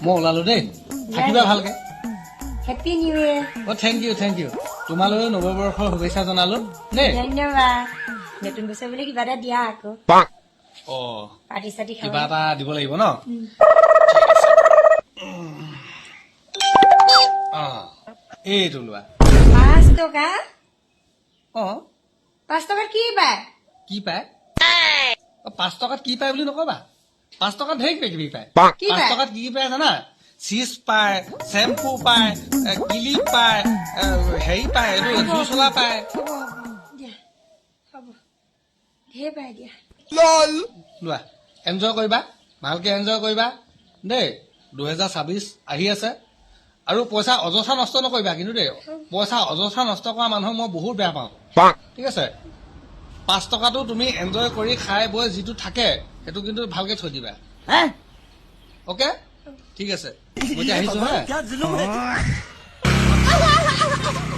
মই ওলালো দেই থাকিবা ভালকে happy new year thank you তোমালৈও নৱবৰ্ষৰ শুভেচ্ছা জনালো দেই ধন্যবাদ নতুন বছৰ বুলি কিবা এটা দিয়া আকৌ অ পাৰ্টি চাৰ্টি কিবা খাবা এটা দিব লাগিব ন এইটো লোৱা 5 টকা অ 5 টকাত কি পায় কি পায় 5 টকাত কি পায় বুলি নকবা 5 টকাত ঢেৰ কিবি পায় কি 5 পায়? টকাত কি পায় জানা চিজ পায় চেম্পু পায় কিলিপ পায় হেৰি পায় এইটো জুচলা পায় হ'ব দিয়া হ'ব ঢেৰ পাই দিয়া লোৱা এনজয় কৰিবা ভালকে এনজয় কৰিবা দেই 2026 আহি আছে আৰু পইচা অযথা নষ্ট নকৰিবা কিন্তু দেই পইচা অযথা নষ্ট কৰা মানুহক মই বহুত বেয়া পাওঁ ঠিক আছে 5 টকাটো তুমি এনজয় কৰি খাই বৈ যিটো থাকে সেইটো কিন্তু ভালকে থৈ দিবা অ'কে ঠিক আছে মই এতিয়া আহিছো হা